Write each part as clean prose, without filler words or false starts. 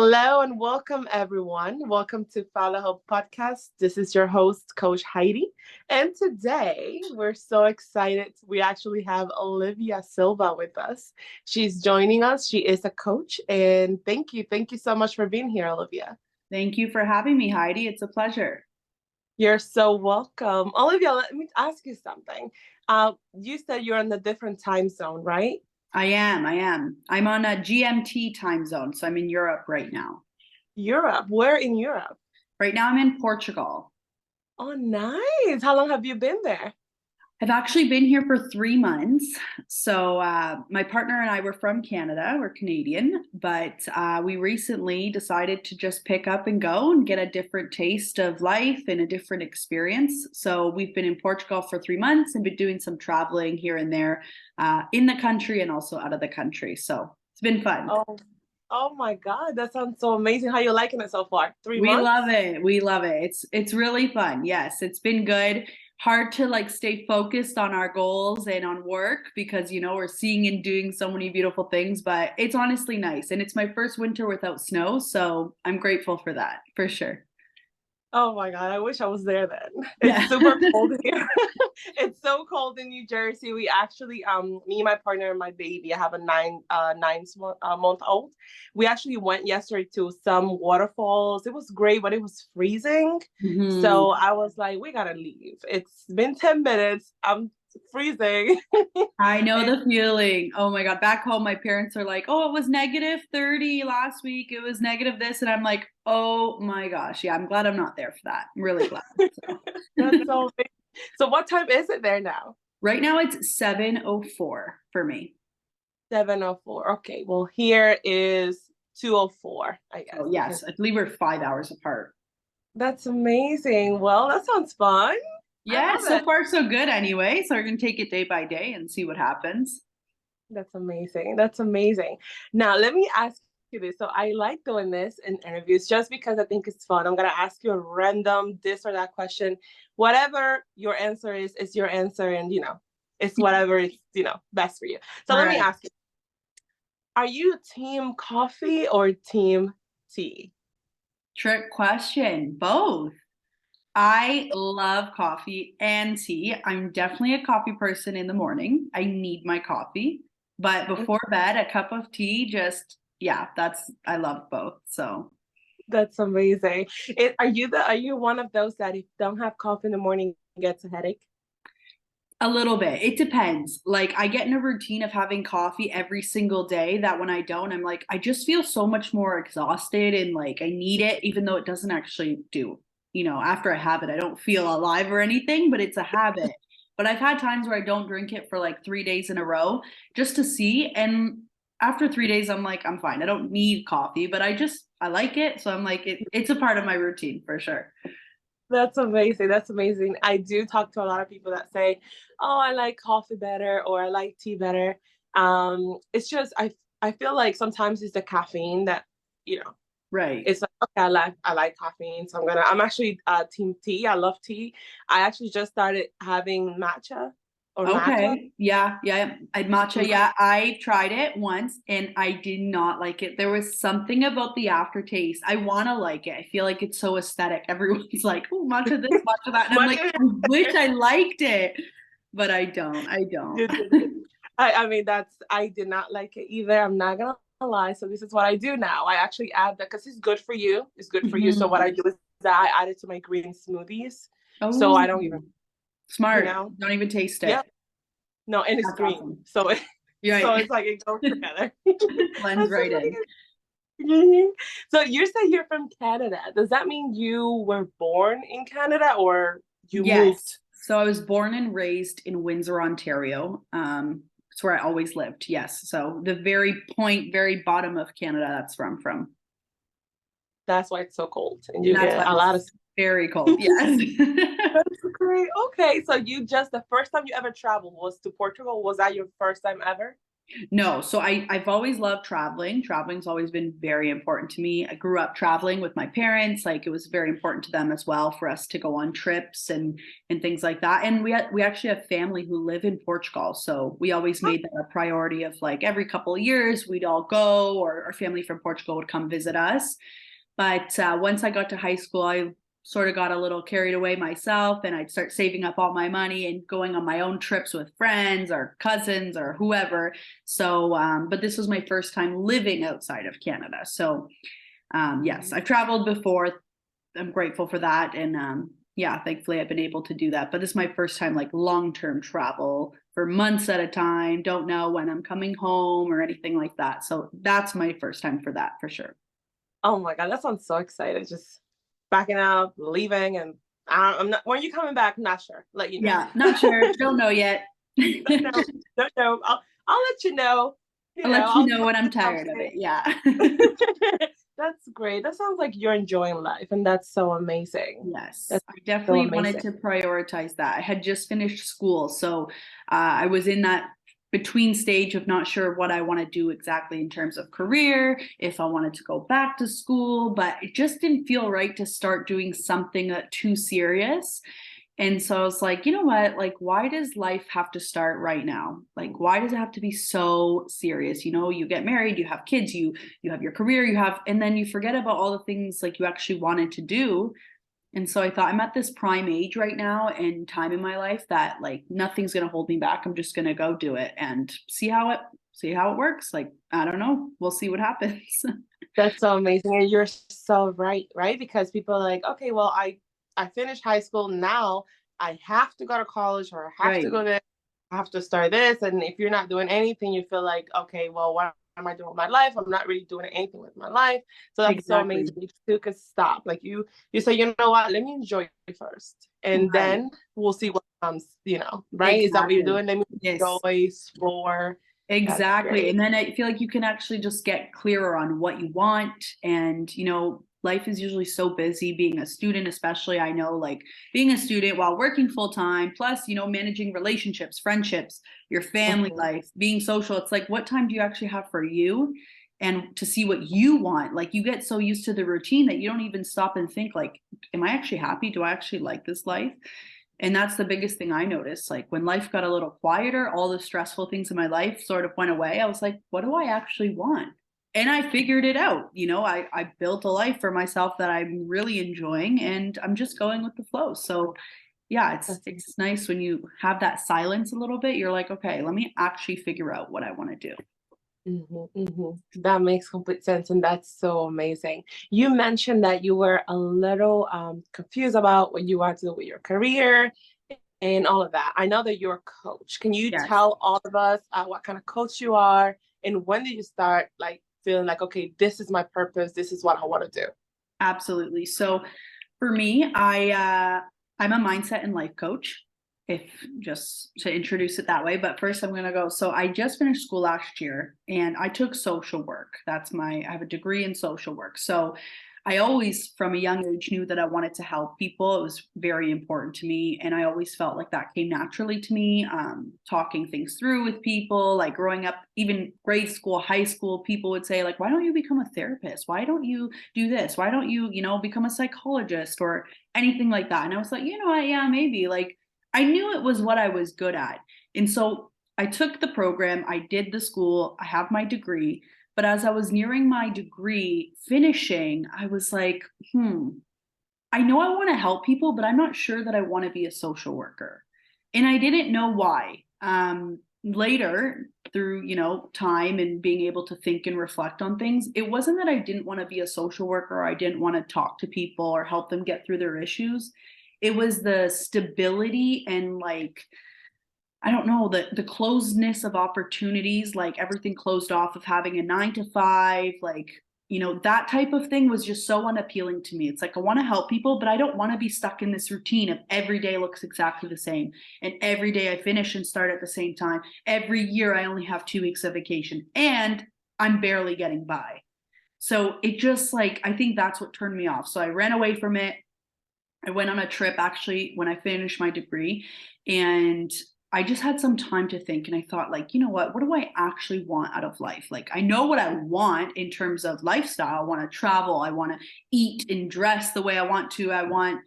Hello and welcome, everyone. Welcome to Falohop podcast. This is your host, Coach Heidy. And today we're so excited. We actually have Olivia Silva with us. She's joining us. She is a coach. And thank you. Thank you so much for being here, Olivia. Thank you for having me, Heidi. It's a pleasure. You're so welcome. Olivia, let me ask you something. You said you're in a different time zone, right? I am. I'm on a GMT time zone, so I'm in Europe right now. Europe? Where in Europe? Right now I'm in Portugal. Oh, nice. How long have you been there? I've actually been here for 3 months. So my partner and I were from Canada. We're Canadian, but we recently decided to just pick up and go and get a different taste of life and a different experience. So we've been in Portugal for 3 months and been doing some traveling here and there in the country and also out of the country. So it's been fun. Oh my God, that sounds so amazing. How you liking it so far? 3 We months? love it. We love it. It's really fun. Yes, it's been good. Hard to stay focused on our goals and on work because we're seeing and doing so many beautiful things, but it's honestly nice. And it's my first winter without snow, so I'm grateful for that, for sure. Oh my God, I wish I was there then. Yeah. It's super cold here. It's so cold in New Jersey. We actually, me, my partner, and my baby, I have a month old. We actually went yesterday to some waterfalls. It was great, but it was freezing. Mhm. So I was like, we gotta leave. It's been 10 minutes. I'm freezing. I know And the feeling. Oh my God. Back home, my parents are like, oh, it was -30 last week. It was negative this. And I'm like, oh my gosh. Yeah, I'm glad I'm not there for that. I'm really glad. So. that's so big. So what time is it there now? Right now it's 7:04 for me. 7:04. Okay. Well, here is 2:04, I guess. Oh, yes. I believe we're 5 hours apart. That's amazing. Well, that sounds fun. I Yeah, love so it. far so good anyway. So we're gonna take it day by day and see what happens. That's amazing. That's amazing. Now, let me ask you this. So I like doing this in interviews just because I think it's fun. I'm gonna ask you a random this or that question. Whatever your answer is your answer, and it's whatever is, best for you. So All let me right. ask you, are you team coffee or team tea? Trick question. Both. I love coffee and tea. I'm definitely a coffee person in the morning. I need my coffee. But before bed, a cup of tea, just yeah, I love both. So That's amazing. Are you one of those that if you don't have coffee in the morning gets a headache? a little bit. It depends. I get in a routine of having coffee every single day that when I don't, I'm like, I just feel so much more exhausted and I need it, even though it doesn't actually after I have it, I don't feel alive or anything, but it's a habit. But I've had times where I don't drink it for 3 days in a row just to see. And after 3 days, I'm like, I'm fine. I don't need coffee, but I like it. So I'm like, it's a part of my routine for sure. That's amazing. That's amazing. I do talk to a lot of people that say, "Oh, I like coffee better," or "I like tea better." It's just I feel like sometimes it's the caffeine that you know Right. it's like, okay, I like caffeine, so I'm actually team tea. I love tea. I actually just started having matcha or maca. Okay. Yeah. Yeah. I matcha. Yeah. I tried it once and I did not like it. There was something about the aftertaste. I want to like it. I feel like it's so aesthetic. Everyone's like, oh, matcha this, matcha that. And I'm like, I wish I liked it, but I don't. I don't. I mean I did not like it either. I'm not gonna lie. So this is what I do now. I actually add that because it's good for you. It's good for you. So what I Mhm. do is that I add it to my green smoothies. So Oh, I don't even, you smart. know, Don't even taste yeah. it. No, and it's That's green. awesome. So You're so right. it's like it goes together. Blends That's right in. amazing. Mhm. So you say you're from Canada. Does that mean you were born in Canada or you moved? Yes. So I was born and raised in Windsor, Ontario. It's where I always lived. Yes. So the very bottom of Canada that's where I'm from. That's why it's so cold and And you that's get why a lot of. it's very cold. Yes. That's great. Okay, so you just the first time you ever traveled was to Portugal. Was that your first time ever? No, so I've always loved traveling. Traveling's always been very important to me. I grew up traveling with my parents. Like it was very important to them as well for us to go on trips and things like that. And we actually have family who live in Portugal. So we always made that a priority of like every couple of years we'd all go, or our family from Portugal would come visit us. But once I got to high school, I sort of got a little carried away myself, and I'd start saving up all my money and going on my own trips with friends or cousins or whoever. So, but this was my first time living outside of Canada. So, yes, I've traveled before. I'm grateful for that. And yeah, thankfully I've been able to do that. But this is my first time like long-term travel for months at a time. Don't know when I'm coming home or anything like that. So that's my first time for that for sure. Oh my God, that sounds so excited. Just backing up, leaving, and I'm not. When you coming back? Not sure. Let you know. Yeah, not sure. Don't know yet. Don't know. Don't know. I'll let you know. I'll let you I'll know when I'm I'll tired of say. it. Yeah. That's great. That sounds like you're enjoying life, and that's so amazing. Yes, That's I so definitely wanted amazing. to prioritize that. I had just finished school, so I was in that between stage of not sure what I want to do exactly in terms of career, if I wanted to go back to school, but it just didn't feel right to start doing something too serious. And so I was like, you know what? Like, why does life have to start right now? Like, why does it have to be so serious? You know, you get married, you have kids, you have your career, you have, and then you forget about all the things like you actually wanted to do. And so I thought I'm at this prime age right now and time in my life that like nothing's gonna hold me back. I'm just gonna go do it and see how it works. Like, I don't know. We'll see what happens. That's so amazing. And you're so right, right? Because people are like, okay, well, I finished high school. Now I have to go to college, or I have to Right. go there. I have to start this. And if you're not doing anything, you feel like, okay, well, what am I doing with my life? I'm not really doing anything with my life. So that's so Exactly. amazing. You still could stop. Like you say, you know what, let me enjoy it first. And Right. then we'll see what comes, right? Is that what you're Exactly. doing? Let me Yes. enjoy, explore. That's Exactly. great. And then I feel like you can actually just get clearer on what you want. And, life is usually so busy being a student, especially. I know like being a student while working full time, plus, managing relationships, friendships, your family Mhm. life, being social. It's like, what time do you actually have for you? And to see what you want, like you get so used to the routine that you don't even stop and think, like, am I actually happy? Do I actually like this life? And that's the biggest thing I noticed. Like when life got a little quieter, all the stressful things in my life sort of went away. I was like, what do I actually want? And I figured it out. I built a life for myself that I'm really enjoying, and I'm just going with the flow. So yeah, That's it's nice when you have that silence a little bit. You're like, okay, let me actually figure out what I want to do. That makes complete sense, and that's so amazing. You mentioned that you were a little confused about what you want to do with your career and all of that. I know that you're a coach. Can you Yes. tell all of us what kind of coach you are, and when did you start like feeling like, okay, this is my purpose, this is what I want to do? Absolutely. So for me, I'm a mindset and life coach, if just to introduce it that way. But first I'm gonna go. So I just finished school last year and I took social work. I have a degree in social work. So I always, from a young age, knew that I wanted to help people. It was very important to me. And I always felt like that came naturally to me. Talking things through with people, like growing up, even grade school, high school, people would say, like, why don't you become a therapist? Why don't you do this? Why don't you, become a psychologist or anything like that? And I was like, yeah, maybe. Like, I knew it was what I was good at. And so I took the program, I did the school, I have my degree. But as I was nearing my degree finishing, I was like, I know I want to help people, but I'm not sure that I want to be a social worker. And I didn't know why. Later, through time and being able to think and reflect on things, it wasn't that I didn't want to be a social worker or I didn't want to talk to people or help them get through their issues. It was the stability and like I don't know, the closedness of opportunities, like everything closed off of having a 9 to 5, like, that type of thing was just so unappealing to me. It's like I want to help people, but I don't want to be stuck in this routine of every day looks exactly the same. And every day I finish and start at the same time. Every year I only have 2 weeks of vacation and I'm barely getting by. So it just like I think that's what turned me off. So I ran away from it. I went on a trip actually when I finished my degree, and I just had some time to think, and I thought, like, you know what do I actually want out of life? Like, I know what I want in terms of lifestyle. I want to travel, I want to eat and dress the way I want to, I want,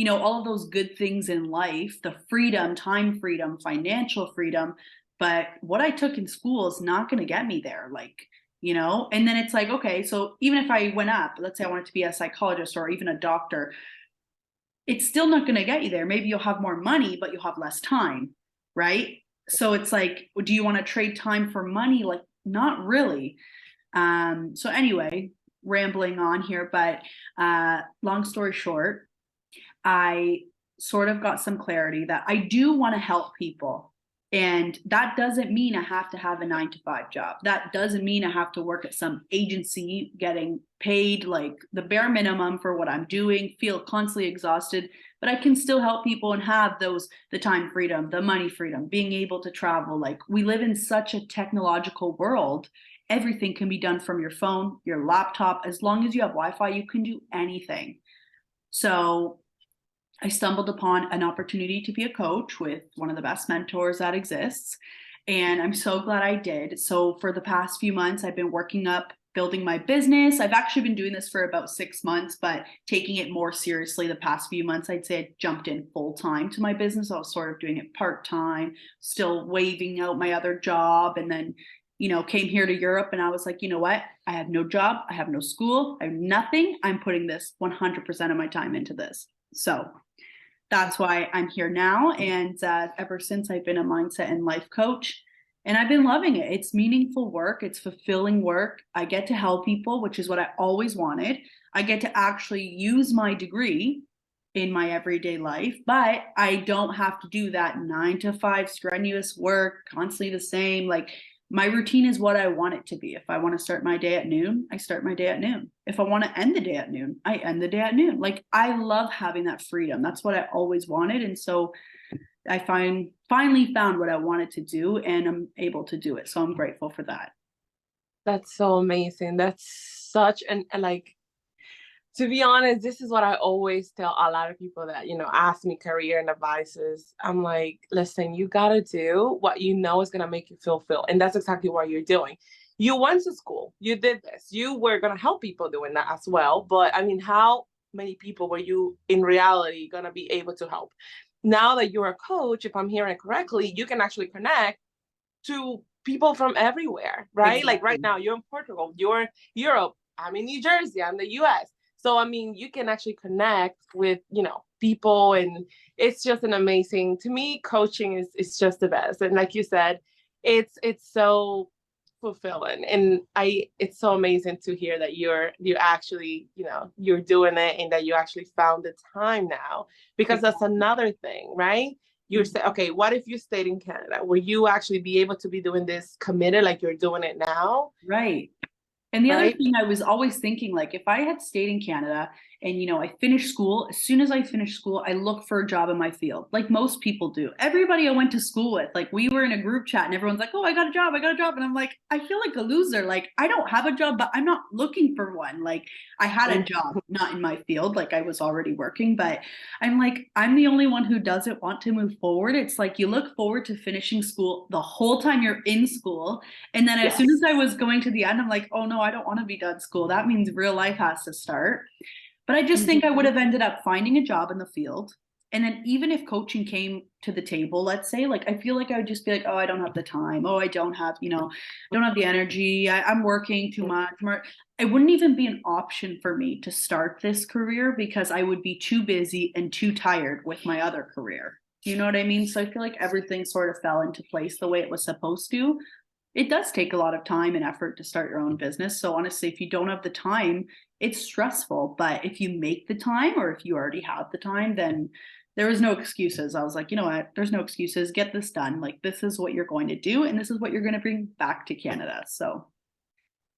all of those good things in life, the freedom, time freedom, financial freedom. But what I took in school is not going to get me there. Like, and then it's like, okay, so even if I went up, let's say I wanted to be a psychologist or even a doctor, it's still not going to get you there. Maybe you'll have more money, but you'll have less time, right? So it's like, do you want to trade time for money? Like, not really. So anyway, rambling on here, but long story short, I sort of got some clarity that I do want to help people. And that doesn't mean I have to have a 9 to 5 job. That doesn't mean I have to work at some agency getting paid like the bare minimum for what I'm doing, feel constantly exhausted, but I can still help people and have the time freedom, the money freedom, being able to travel. Like, we live in such a technological world. Everything can be done from your phone, your laptop. As long as you have Wi-Fi, you can do anything. So I stumbled upon an opportunity to be a coach with one of the best mentors that exists. And I'm so glad I did. So for the past few months, I've been working up, building my business. I've actually been doing this for about 6 months, but taking it more seriously the past few months. I'd say I jumped in full time to my business. I was sort of doing it part time, still waving out my other job. And then, came here to Europe and I was like, you know what? I have no job. I have no school. I have nothing. I'm putting this 100% of my time into this. So that's why I'm here now. And ever since, I've been a mindset and life coach, and I've been loving it. It's meaningful work. It's fulfilling work. I get to help people, which is what I always wanted. I get to actually use my degree in my everyday life, but I don't have to do that 9 to 5 strenuous work, constantly the same. Like, my routine is what I want it to be. If I want to start my day at noon, I start my day at noon. If I want to end the day at noon, I end the day at noon. Like, I love having that freedom. That's what I always wanted. And so I finally found what I wanted to do, and I'm able to do it. So I'm grateful for that. That's so amazing. That's such an like, to be honest, this is what I always tell a lot of people that, ask me career and advices. I'm like, listen, you got to do what you know is going to make you fulfilled. And that's exactly what you're doing. You went to school, you did this, you were going to help people doing that as well. But I mean, how many people were you in reality going to be able to help? Now that you're a coach, if I'm hearing it correctly, you can actually connect to people from everywhere, right? Exactly. Like right now, you're in Portugal, you're Europe, I'm in New Jersey, I'm the US. So, I mean, you can actually connect with, people, and it's just an amazing, to me, coaching is just the best. And like you said, it's so fulfilling. And it's so amazing to hear that you actually, you're doing it and that you actually found the time now, because that's another thing, right? You're saying, okay, what if you stayed in Canada? Will you actually be able to be doing this committed like you're doing it now? Right. And the other Right? thing I was always thinking, like, if I had stayed in Canada and, I finished school, as soon as I finished school, I looked for a job in my field, like most people do. Everybody I went to school with, like, we were in a group chat and everyone's like, oh, I got a job, I got a job. And I'm like, I feel like a loser. Like, I don't have a job, but I'm not looking for one. Like, I had a job, not in my field, like I was already working, but I'm like, I'm the only one who doesn't want to move forward. It's like you look forward to finishing school the whole time you're in school. And then as soon as I was going to the end, I'm like, oh no, I don't want to be done school. That means real life has to start. But I just think I would have ended up finding a job in the field. And then even if coaching came to the table, let's say, like, I feel like I would just be like, oh, I don't have the time. Oh, I don't have, don't have the energy. I'm working too much. It wouldn't even be an option for me to start this career because I would be too busy and too tired with my other career. You know what I mean? So I feel like everything sort of fell into place the way it was supposed to. It does take a lot of time and effort to start your own business. So honestly, if you don't have the time, it's stressful. But if you make the time, or if you already have the time, then there is no excuses. I was like, you know what? There's no excuses. Get this done. Like, this is what you're going to do, and this is what you're going to bring back to Canada. So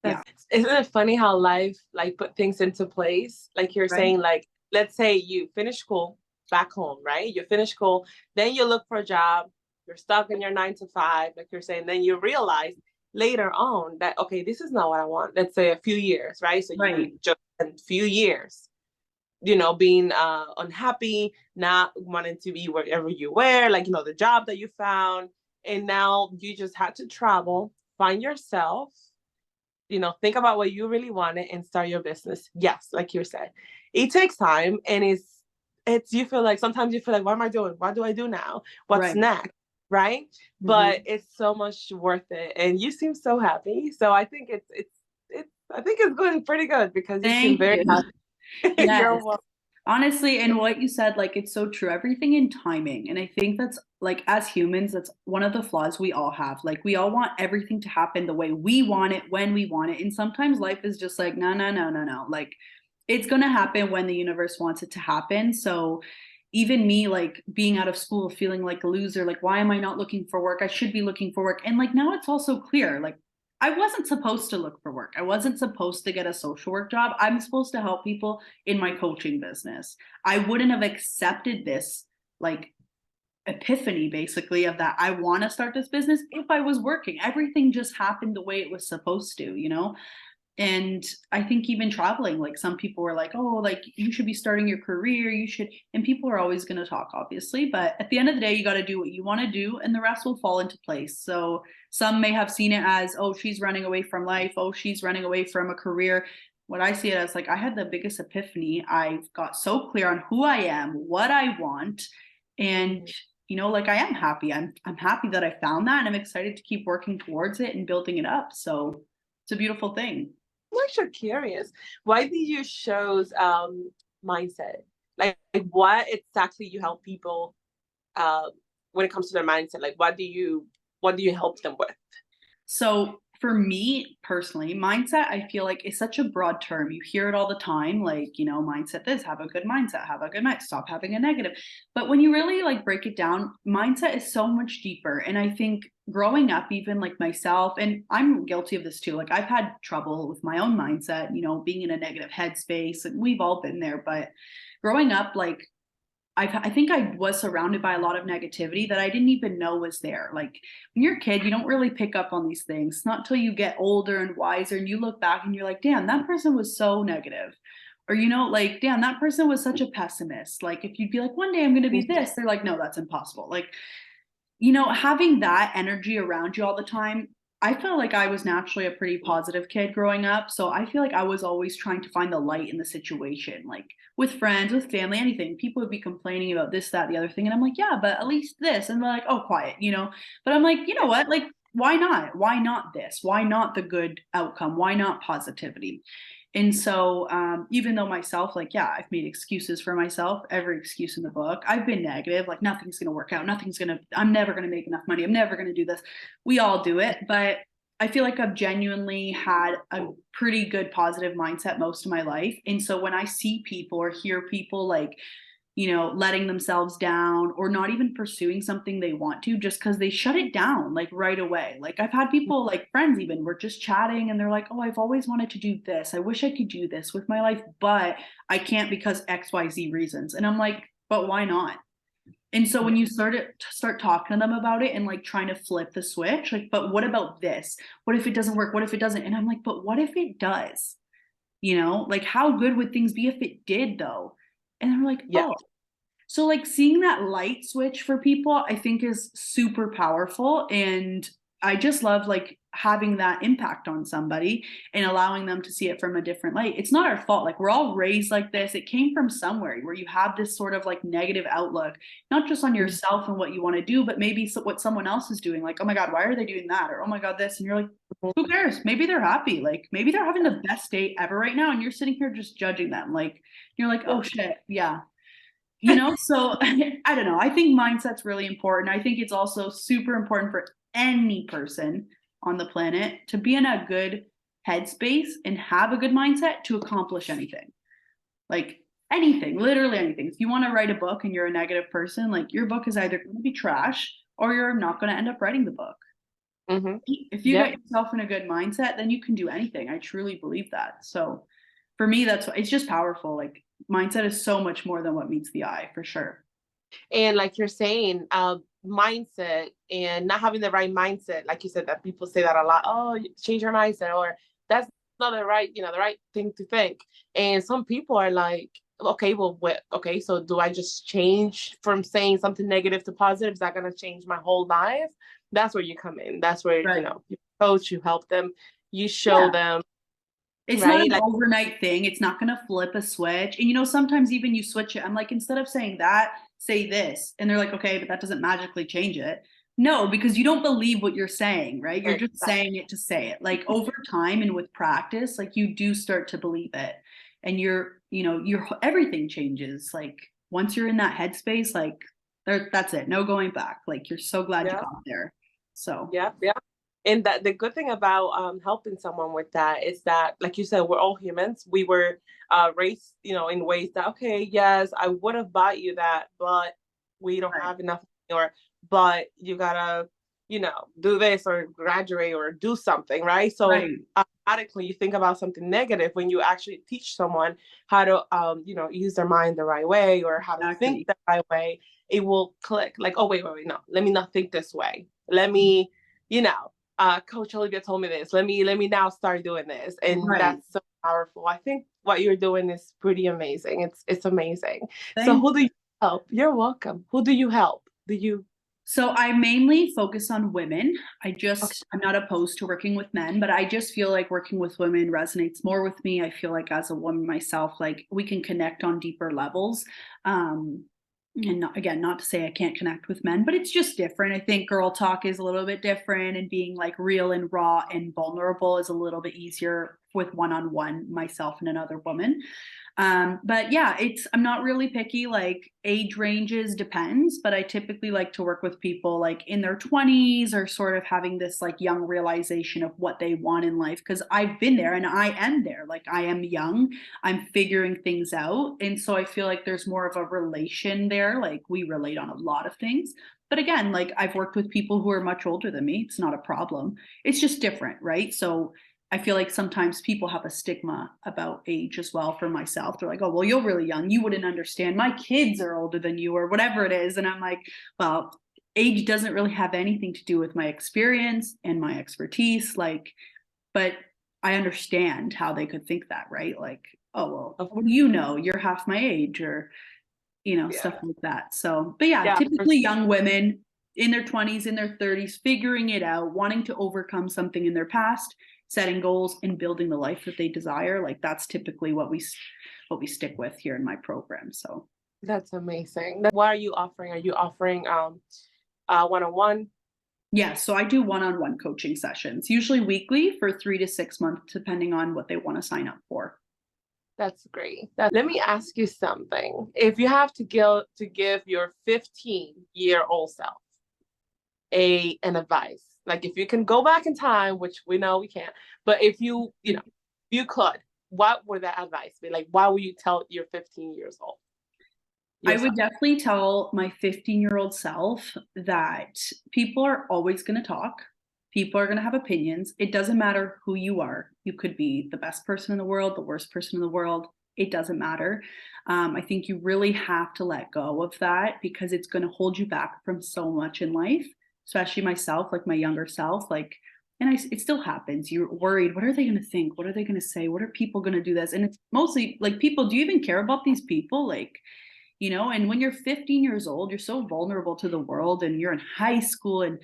yeah. Isn't it funny how life like put things into place? Like you're Right. saying, like, let's say you finish school back home, right? You finish school, then you look for a job, you're stuck in your 9 to 5, like you're saying, then you realize later on that, okay, this is not what I want. Let's say a few years, right? So Right. you just a few years. being unhappy, not wanting to be wherever you were, like, the job that you found. And now you just had to travel, find yourself, think about what you really wanted and start your business. Yes, like you said, it takes time, and you feel like sometimes you feel like, what am I doing? What do I do now? What's Right. next? Right. Mm-hmm. But it's so much worth it. And you seem so happy. So I think I think it's going pretty good because you seem Thank very you. happy. You're Yes. welcome. Honestly, and what you said, like, it's so true. Everything in timing. And I think that's like, as humans, that's one of the flaws we all have. Like, we all want everything to happen the way we want it, when we want it. And sometimes life is just like, no, no, no, no, no. Like, it's going to happen when the universe wants it to happen. So, even me, like, being out of school, feeling like a loser, like, why am I not looking for work? I should be looking for work. And like, now it's also clear, like, I wasn't supposed to look for work. I wasn't supposed to get a social work job. I'm supposed to help people in my coaching business. I wouldn't have accepted this, like, epiphany basically of that I want to start this business if I was working. Everything just happened the way it was supposed to, And I think even traveling, like, some people were like, oh, like, you should be starting your career, you should. And people are always going to talk, obviously, but at the end of the day, you got to do what you want to do and the rest will fall into place. So some may have seen it as, oh, she's running away from life, oh, she's running away from a career. What I see it as, like, I had the biggest epiphany. I've got so clear on who I am, what I want, and like, I am happy. I'm happy that I found that, and I'm excited to keep working towards it and building it up. So it's a beautiful thing. I'm actually curious. Why do you shows mindset? Like what exactly you help people uh, when it comes to their mindset? Like what do you help them with? So for me personally, mindset, I feel like, is such a broad term. You hear it all the time, like, mindset this, have a good mindset, have a good mindset, stop having a negative. But when you really, like, break it down, mindset is so much deeper. And I think growing up, even like myself, and I'm guilty of this too, like, I've had trouble with my own mindset, being in a negative headspace, and we've all been there. But growing up, like, I think I was surrounded by a lot of negativity that I didn't even know was there. Like, when you're a kid, you don't really pick up on these things. It's not until you get older and wiser and you look back and you're like, damn, that person was so negative. Or, like, damn, that person was such a pessimist. Like, if you'd be like, one day I'm going to be this, they're like, no, that's impossible. Like, having that energy around you all the time, I felt like I was naturally a pretty positive kid growing up. So I feel like I was always trying to find the light in the situation, like with friends, with family, anything. People would be complaining about this, that, the other thing. And I'm like, yeah, but at least this. And they're like, oh, quiet. But I'm like, you know what? Like, why not? Why not this? Why not the good outcome? Why not positivity? And so, even though myself, like, yeah, I've made excuses for myself, every excuse in the book, I've been negative, like, nothing's going to work out. I'm never going to make enough money. I'm never going to do this. We all do it. But I feel like I've genuinely had a pretty good positive mindset most of my life. And so when I see people or hear people, like, letting themselves down or not even pursuing something they want to, just because they shut it down, like, right away. Like, I've had people, like friends even, we're just chatting and they're like, oh, I've always wanted to do this. I wish I could do this with my life, but I can't because XYZ reasons. And I'm like, but why not? And so when you start talking to them about it and, like, trying to flip the switch, like, but what about this? What if it doesn't work? What if it doesn't? And I'm like, but what if it does? Like, how good would things be if it did, though? And they're like, Yeah. oh. So, like, seeing that light switch for people, I think, is super powerful. And I just love, like, having that impact on somebody and allowing them to see it from a different light. It's not our fault. Like, we're all raised like this. It came from somewhere where you have this sort of, like, negative outlook, not just on yourself and what you want to do, but maybe what someone else is doing. Like, oh my God, why are they doing that? Or, oh my God, this. And you're like, who cares? Maybe they're happy. Like, maybe they're having the best day ever right now. And you're sitting here just judging them. Like, you're like, oh shit, yeah. So I don't know. I think mindset's really important. I think it's also super important for any person on the planet to be in a good headspace and have a good mindset to accomplish anything. Like, anything, literally anything. If you want to write a book and you're a negative person, like, your book is either going to be trash or you're not going to end up writing the book. Mm-hmm. If you get yourself in a good mindset, then you can do anything. I truly believe that. So for me, it's just powerful. Like, mindset is so much more than what meets the eye, for sure. And like you're saying, mindset and not having the right mindset, like you said, that people say that a lot. Oh, change your mindset, or that's not the right, the right thing to think. And some people are like, okay, well, what, okay, so do I just change from saying something negative to positive? Is that going to change my whole life? That's where you come in. That's where, Right. you coach, you help them, you show Yeah. them, It's not right? an Like, overnight thing. It's not going to flip a switch. And sometimes even you switch it. I'm like, instead of saying that, say this. And they're like, okay, but that doesn't magically change it. No, because you don't believe what you're saying, right? You're just saying it to say it. Like over time and with practice, like you do start to believe it. And your everything changes. Like once you're in that headspace, like that's it. No going back. Like you're so glad you yeah, got there. So yeah, yeah. And that the good thing about helping someone with that is that, like you said, we're all humans. We were raised, in ways that, okay, yes, I would have bought you that, but we don't right, have enough, or but you gotta, do this or graduate or do something, right? So right, automatically you think about something negative when you actually teach someone how to, use their mind the right way or how to think exactly. the right way. It will click. Like, oh wait, no, let me not think this way. Let me, you know Coach Olivia told me this. Let me now start doing this, and Right. that's so powerful. I think what you're doing is pretty amazing. It's amazing. So Thank who do you help? You're welcome. Who do you help? Do you? So I mainly focus on women. Okay. I'm not opposed to working with men, but I just feel like working with women resonates more with me. I feel like as a woman myself, like we can connect on deeper levels. And not, again, not to say I can't connect with men, but it's just different. I think girl talk is a little bit different, and being like real and raw and vulnerable is a little bit easier with one on one, myself and another woman. But yeah, I'm not really picky. Like age ranges depends, but I typically like to work with people like in their 20s or sort of having this like young realization of what they want in life. Cause I've been there and I am there. Like I am young, I'm figuring things out. And so I feel like there's more of a relation there. Like we relate on a lot of things. But again, like I've worked with people who are much older than me. It's not a problem. It's just different, right? So I feel like sometimes people have a stigma about age as well. For myself, they're like, oh, well, you're really young. You wouldn't understand. My kids are older than you, or whatever it is. And I'm like, well, age doesn't really have anything to do with my experience and my expertise. Like, but I understand how they could think that, right? Like, oh, well, Of, what do you know? You're half my age, or, stuff yeah. like that. So, but yeah, Yeah. typically young women in their 20s, in their 30s, figuring it out, wanting to overcome something in their past, setting goals and building the life that they desire. Like that's typically what we stick with here in my program. So, That's amazing. What are you offering? Are you offering one-on-one? yeah, so I do one-on-one coaching sessions, usually weekly for 3 to 6 months, depending on what they want to sign up for. That's great. Let me ask you something. If you have to give your 15-year-old self an advice, like if you can go back in time, which we know we can't, but if you could, what would that advice be? Like, why would you tell your 15 years old I would yourself? definitely tell my 15-year-old self that people are always going to talk. People are going to have opinions. It doesn't matter who you are. You could be the best person in the world, the worst person in the world. It doesn't matter. I think you really have to let go of that because it's going to hold you back from so much in life, especially myself, like my younger self. Like, and it still happens. You're worried. What are they going to think? What are they going to say? What are people going to do this? And it's mostly like people, do you even care about these people? Like, and when you're 15 years old, you're so vulnerable to the world and you're in high school and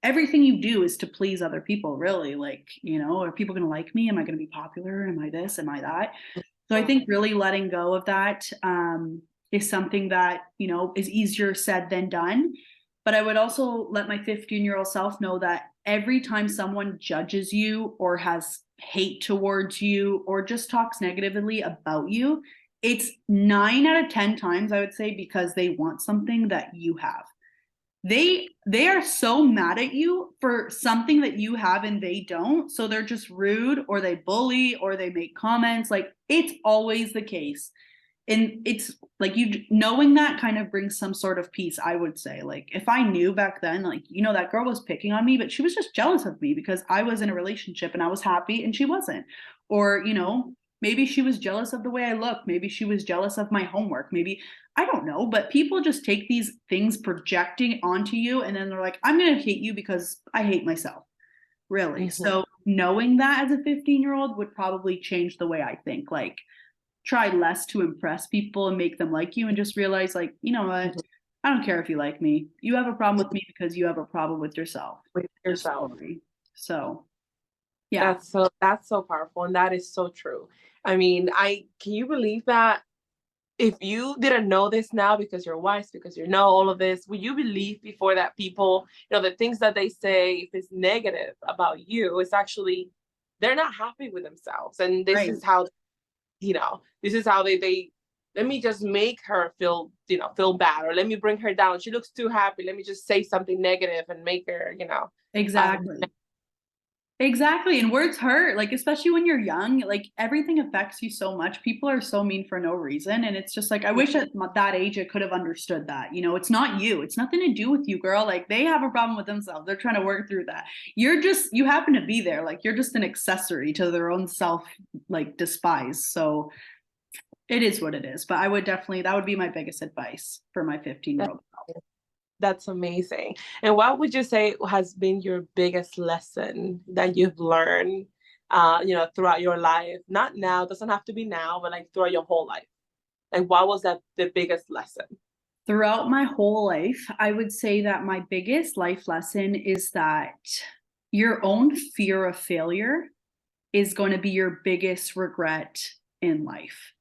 everything you do is to please other people, really. Like, are people going to like me? Am I going to be popular? Am I this? Am I that? So I think really letting go of that is something that, is easier said than done. But I would also let my 15-year-old self know that every time someone judges you or has hate towards you or just talks negatively about you, it's 9 out of 10 times, I would say, because they want something that you have. They are so mad at you for something that you have and they don't. So they're just rude or they bully or they make comments. Like it's always the case. And it's like you knowing that kind of brings some sort of peace, I would say. Like if I knew back then, like, that girl was picking on me, but she was just jealous of me because I was in a relationship and I was happy and she wasn't. Or, maybe she was jealous of the way I look. Maybe she was jealous of my homework. Maybe I don't know, but people just take these things projecting onto you and then they're like, I'm going to hate you because I hate myself. Really. Mhm. So knowing that as a 15-year-old would probably change the way I think. Like, try less to impress people and make them like you, and just realize, like, you know what? Mhm. I don't care if you like me. You have a problem with me because you have a problem with yourself. With End of yourself. story. So, yeah. That's so powerful, and that is so true. I mean, I can you believe that if you didn't know this now because you're wise, because you know all of this, would you believe before that people, the things that they say, if it's negative about you, it's actually they're not happy with themselves, and this Right. is how this is how they let me just make her feel bad, or let me bring her down. She looks too happy. Let me just say something negative and make her, uh, Exactly. Exactly. And words hurt, like, especially when you're young, like, everything affects you so much. People are so mean for no reason. And it's just like, I wish at that age I could have understood that. It's not you. It's nothing to do with you, girl. Like, they have a problem with themselves. They're trying to work through that. You happen to be there. Like, you're just an accessory to their own self, like, despise. So it is what it is. But I would definitely, that would be my biggest advice for my 15-year-old. That's amazing. And what would you say has been your biggest lesson that you've learned, throughout your life? Not now, doesn't have to be now, but like throughout your whole life. Like, what was that the biggest lesson? Throughout my whole life, I would say that my biggest life lesson is that your own fear of failure is going to be your biggest regret in life.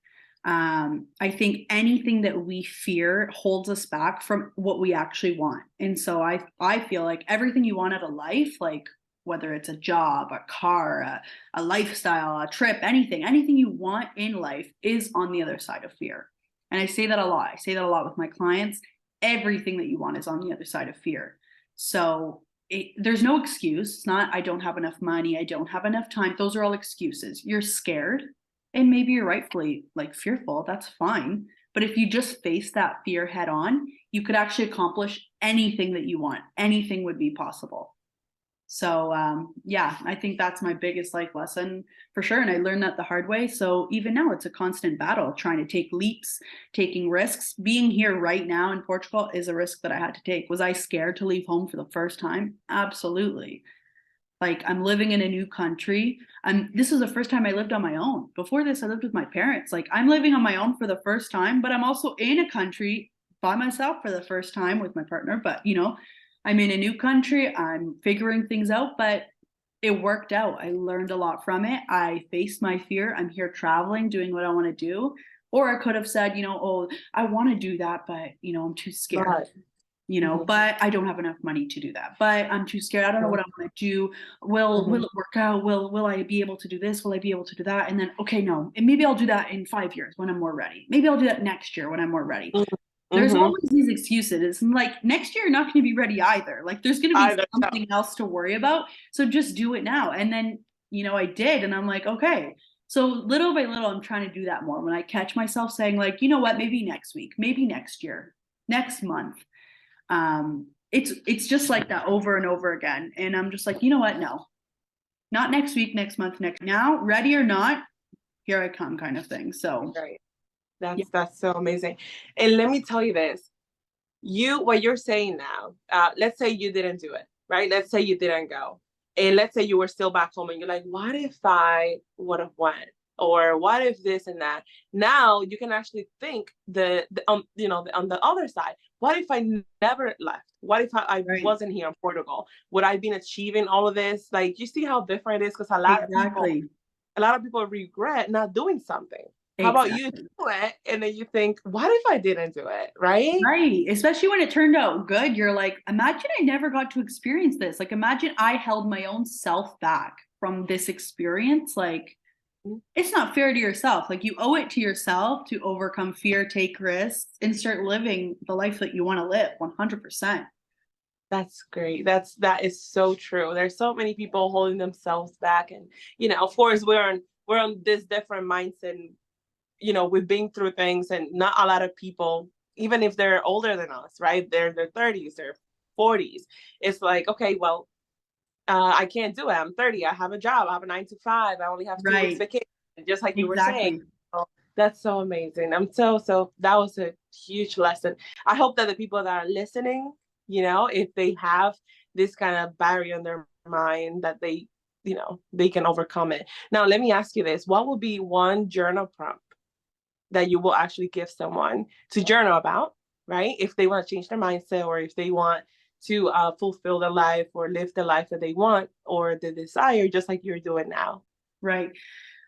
I think anything that we fear holds us back from what we actually want. And so I feel like everything you want out of life, like whether it's a job, a car, a lifestyle, a trip, anything you want in life is on the other side of fear. And I say that a lot. I say that a lot with my clients. Everything that you want is on the other side of fear. So there's no excuse. It's not, I don't have enough money, I don't have enough time. Those are all excuses. You're scared, and maybe you're rightfully like fearful. That's fine. But if you just face that fear head on, you could actually accomplish anything that you want. Anything would be possible. So yeah, I think that's my biggest life lesson for sure. And I learned that the hard way. So even now, it's a constant battle trying to take leaps, taking risks. Being here right now in Portugal is a risk that I had to take. Was I scared to leave home for the first time? Absolutely. Like, I'm living in a new country. This is the first time I lived on my own. Before this, I lived with my parents. Like, I'm living on my own for the first time, but I'm also in a country by myself for the first time with my partner. But I'm in a new country. I'm figuring things out, but it worked out. I learned a lot from it. I faced my fear. I'm here traveling, doing what I want to do. Or I could have said, oh, I want to do that, but I'm too scared. Right. Mhm. But I don't have enough money to do that. But I'm too scared. I don't know what I want to do. Will Mhm. it work out? Will I be able to do this? Will I be able to do that? And then, okay, no. And maybe I'll do that in 5 years when I'm more ready. Maybe I'll do that next year when I'm more ready. Mhm. There's Mhm. always these excuses. It's like, next year you're not going to be ready either. Like, there's going to be I don't know. something else to worry about. So just do it now. And then, I did. And I'm like, okay. So little by little, I'm trying to do that more. When I catch myself saying, like, you know what, maybe next week, maybe next year, next month, it's just like that over and over again. And I'm just like, you know what? No, not next week, next month, next now, ready or not, here I come, kind of thing. So Right. yeah. That's so amazing. And let me tell you this. What you're saying now, let's say you didn't do it, right? Let's say you didn't go. And let's say you were still back home and you're like, what if I would have went? Or what if this and that? Now you can actually think on the other side. What if I never left? What if I Right. wasn't here in Portugal? Would I been achieving all of this? Like, you see how different it is? Because Exactly. a lot of people regret not doing something. How about you Exactly. do it and then you think, what if I didn't do it? Right? Right. Especially when it turned out good. You're like, imagine I never got to experience this. Like, imagine I held my own self back from this experience. Like, it's not fair to yourself. Like, you owe it to yourself to overcome fear, take risks, and start living the life that you want to live 100%. That's great. That is so true. There's so many people holding themselves back, and of course, we're on this different mindset. And, we've been through things, and not a lot of people, even if they're older than us, right? They're their 30s, their 40s. It's like, okay, well, I can't do it. I'm 30. I have a job. I have a 9 to 5. I only have 2 weeks Right. vacation, just like you were saying. Exactly. So that's so amazing. So that was a huge lesson. I hope that the people that are listening, if they have this kind of barrier in their mind, that they can overcome it. Now, let me ask you this. What would be one journal prompt that you will actually give someone to journal about, right? If they want to change their mindset, or if they want to fulfill the life or live the life that they want or the desire, just like you're doing now. Right.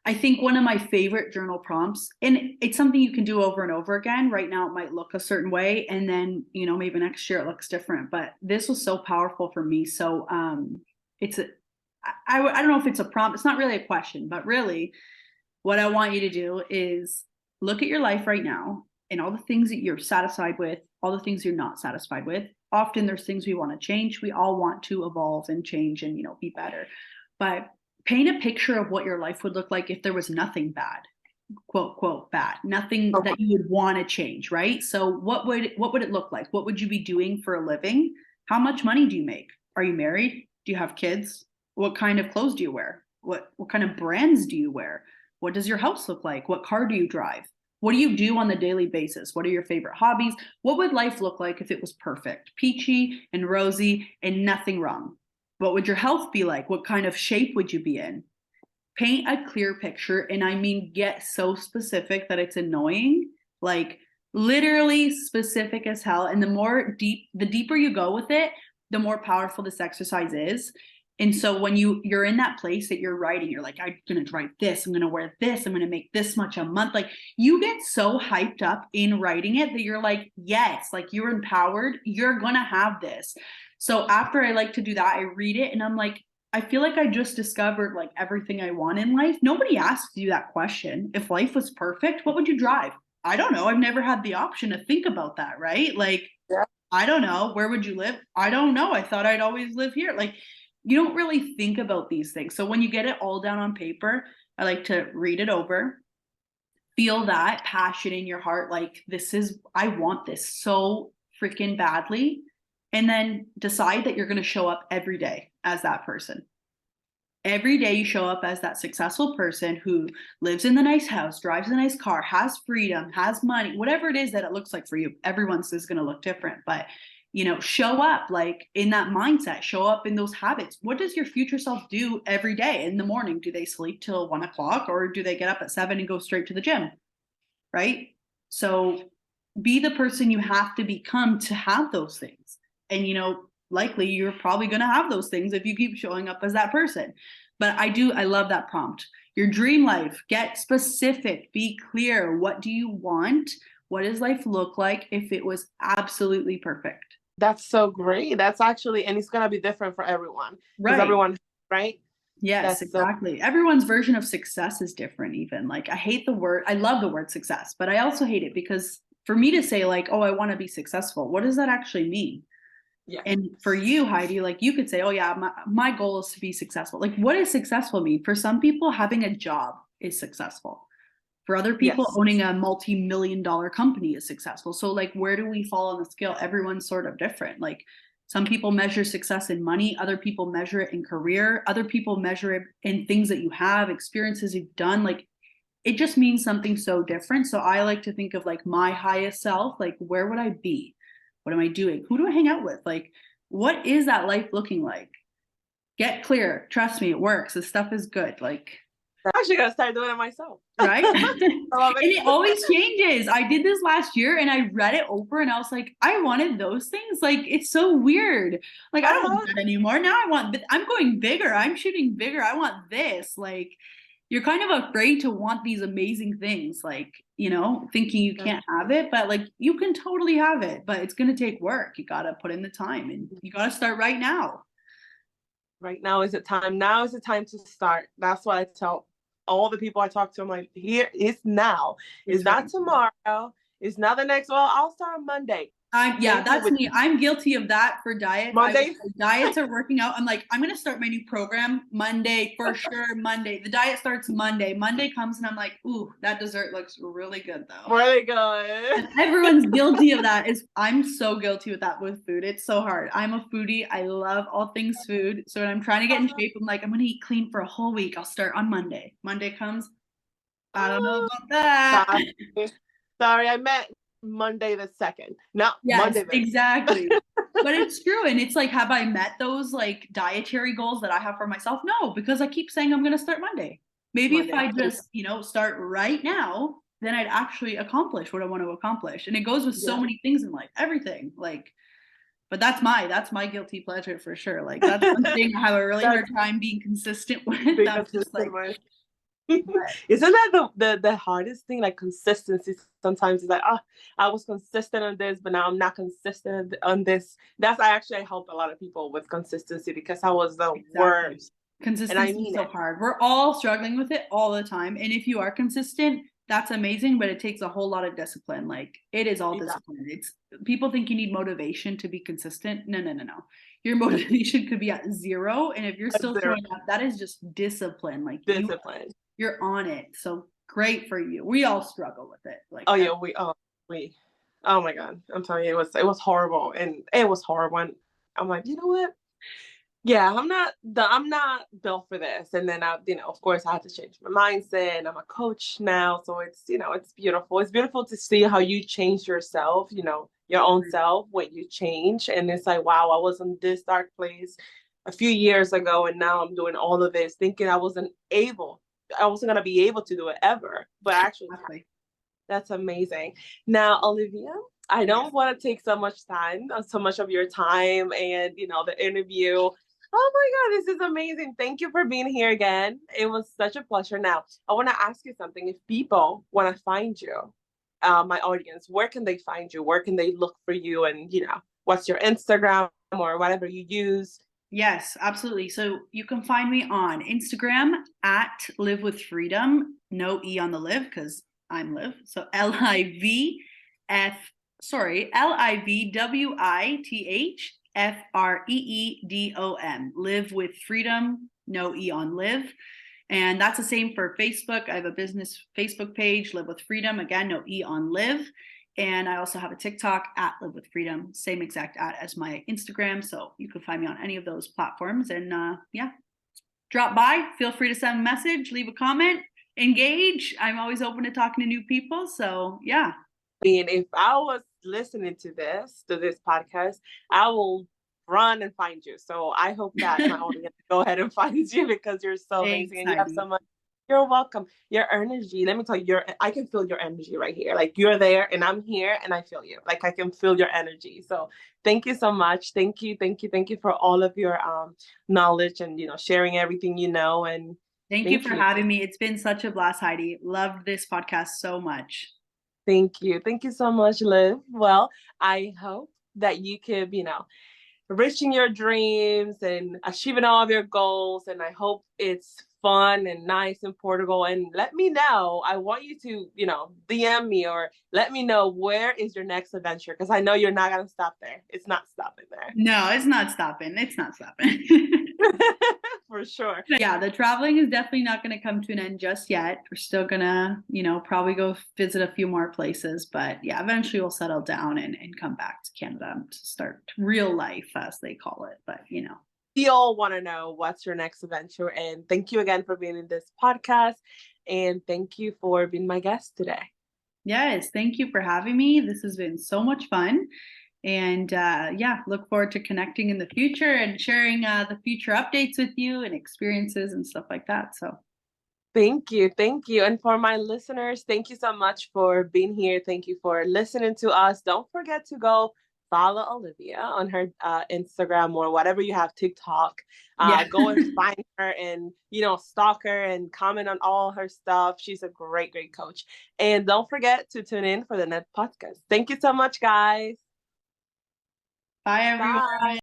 I think one of my favorite journal prompts, and it's something you can do over and over again. Right now, it might look a certain way, and then, maybe next year it looks different. But this was so powerful for me. So it's I don't know if it's a prompt. It's not really a question, but really what I want you to do is look at your life right now and all the things that you're satisfied with, all the things you're not satisfied with. Often there's things we want to change. We all want to evolve and change and, be better. But paint a picture of what your life would look like if there was nothing bad, quote, quote, bad, nothing that you would want to change, right? So what would it look like? What would you be doing for a living? How much money do you make? Are you married? Do you have kids? What kind of clothes do you wear? What kind of brands do you wear? What does your house look like? What car do you drive? What do you do on the daily basis? What are your favorite hobbies? What would life look like if it was perfect, peachy and rosy and nothing wrong? What would your health be like? What kind of shape would you be in? Paint a clear picture. And I mean, get so specific that it's annoying, like literally specific as hell. And the deeper you go with it, the more powerful this exercise is. And so when you're in that place that you're writing, you're like, I'm going to write this, I'm going to wear this, I'm going to make this much a month. Like you get so hyped up in writing it that you're like, yes, like you're empowered, you're going to have this. So after I like to do that, I read it and I'm like, I feel like I just discovered like everything I want in life. Nobody asks you that question. If life was perfect, what would you drive? I don't know. I've never had the option to think about that, right? Like, yeah. I don't know. Where would you live? I don't know. I thought I'd always live here. Like, you don't really think about these things. So when you get it all down on paper, I like to read it over, feel that passion in your heart. Like I want this so freaking badly. And then decide that you're going to show up every day as that person. Every day you show up as that successful person who lives in the nice house, drives a nice car, has freedom, has money, whatever it is that it looks like for you. Everyone's is going to look different, but show up like in that mindset, show up in those habits. What does your future self do every day in the morning? Do they sleep till 1 o'clock or do they get up at 7 and go straight to the gym? Right? So be the person you have to become to have those things. And, likely you're probably going to have those things if you keep showing up as that person. But I love that prompt. Your dream life, get specific, be clear. What do you want? What does life look like if it was absolutely perfect? That's so great. That's actually, and it's going to be different for everyone. Right. Everyone, right? Yes, exactly. Everyone's version of success is different even. Like I love the word success, but I also hate it because for me to say like, oh, I want to be successful, what does that actually mean? Yeah. And for you, Heidi, like you could say, oh yeah, my goal is to be successful. Like what does successful mean? For some people, having a job is successful. For other people, yes, owning a multi-million-dollar company is successful. So like, where do we fall on the scale? Everyone's sort of different. Like some people measure success in money. Other people measure it in career. Other people measure it in things that you have, experiences you've done. Like it just means something so different. So I like to think of like my highest self, like where would I be? What am I doing? Who do I hang out with? Like, what is that life looking like? Get clear. Trust me, it works. This stuff is good. Like, I'm actually gonna start doing it myself. Right? And it always changes. I did this last year and I read it over and I was like, I wanted those things. Like, it's so weird. Like, I don't want that anymore. Now I'm going bigger. I'm shooting bigger. I want this. Like, you're kind of afraid to want these amazing things, like, thinking you can't have it, but like you can totally have it, but it's going to take work. You got to put in the time and you got to start right now. Right now is the time. Now is the time to start. That's what I tell all the people I talk to. I'm like, here, it's now. It's not tomorrow. It's not the next. Well, I'll start on Monday. That's me. I'm guilty of that for diet. Monday? Diets are working out. I'm like, I'm going to start my new program Monday for sure. Monday. The diet starts Monday. Monday comes and I'm like, ooh, that dessert looks really good though. Really good. Everyone's guilty of that. I'm so guilty with that with food. It's so hard. I'm a foodie. I love all things food. So when I'm trying to get in shape, I'm like, I'm going to eat clean for a whole week. I'll start on Monday. Monday comes. I don't know about that. Sorry, I meant Monday the 2nd. No, yes, Monday exactly. But it's true. And it's like, have I met those like dietary goals that I have for myself? No, because I keep saying I'm going to start Monday. Maybe if I just, start right now, then I'd actually accomplish what I want to accomplish. And it goes with so many things in life, everything. Like, but that's my guilty pleasure for sure. Like that's one thing I have a really hard time being consistent with. Being I'm just like, consistent with. but Isn't that the hardest thing? Like consistency. Sometimes it's like, oh, I was consistent on this, but now I'm not consistent on this. I help a lot of people with consistency because I was the exactly. worst. And I Consistency is mean so it. hard. We're all struggling with it all the time. And if you are consistent, that's amazing, but it takes a whole lot of discipline. Like it is all Exactly. discipline. It's people think you need motivation to be consistent. No, no, no, no. Your motivation could be at zero. And if you're still Zero showing up, that is just discipline. Like discipline. you're on it. So great for you. We all struggle with it. Like Oh yeah, we oh my God. I'm telling you, it was horrible. And it was horrible. And I'm like, you know what? Yeah, I'm not built for this. And then of course I had to change my mindset. I'm a coach now. So it's beautiful. It's beautiful to see how you change yourself, your own self, what you change. And it's like, wow, I was in this dark place a few years ago, and now I'm doing all of this, thinking I wasn't gonna be able to do it ever. But actually exactly. that's amazing. Now, Olivia, I Yes. don't want to take so much time, so much of your time and, the interview. Oh my God, this is amazing. Thank you for being here again. It was such a pleasure. Now, I want to ask you something. If people want to find you, my audience, where can they find you? Where can they look for you? And, what's your Instagram or whatever you use? Yes, absolutely. So you can find me on Instagram at Live with Freedom. No E on the live because I'm Liv. So LIVFreedom. Live with Freedom. No E on live. And that's the same for Facebook. I have a business Facebook page, Live with Freedom. Again, no E on live. And I also have a TikTok at Live with Freedom, same exact at as my Instagram. So you can find me on any of those platforms. And yeah, drop by. Feel free to send a message, leave a comment, engage. I'm always open to talking to new people. So yeah. Mean, if I was listening to this podcast, I will run and find you. So I hope that my audience go ahead and finds you because you're so Thanks, amazing and you have Heidi. so much. You're welcome. Your energy, let me tell you, I can feel your energy right here. Like you're there and I'm here and I feel you. Like I can feel your energy. So thank you so much. Thank you, thank you, thank you for all of your knowledge and sharing everything and Thank you thank for you. having me. It's been such a blast, Heidi. Loved this podcast so much. Thank you. Thank you so much, Liv. Well, I hope that you could, reaching your dreams and achieving all of your goals. And I hope it's fun and nice in Portugal. And let me know. I want you to, DM me or let me know where is your next adventure because I know you're not going to stop there. It's not stopping there. No, it's not stopping. It's not stopping. For sure. Yeah, the traveling is definitely not going to come to an end just yet. We're still going to, probably go visit a few more places. But yeah, eventually we'll settle down and come back to Canada to start real life, as they call it. But, We all want to know what's your next adventure. And thank you again for being in this podcast. And thank you for being my guest today. Yes, thank you for having me. This has been so much fun. And yeah, look forward to connecting in the future and sharing the future updates with you and experiences and stuff like that. So Thank you. Thank you. And for my listeners, thank you so much for being here. Thank you for listening to us. Don't forget to go follow Olivia on her Instagram or whatever you have, TikTok. yeah. Go and find her and, stalk her and comment on all her stuff. She's a great, great coach. And don't forget to tune in for the next podcast. Thank you so much, guys. Bye, everyone. Bye.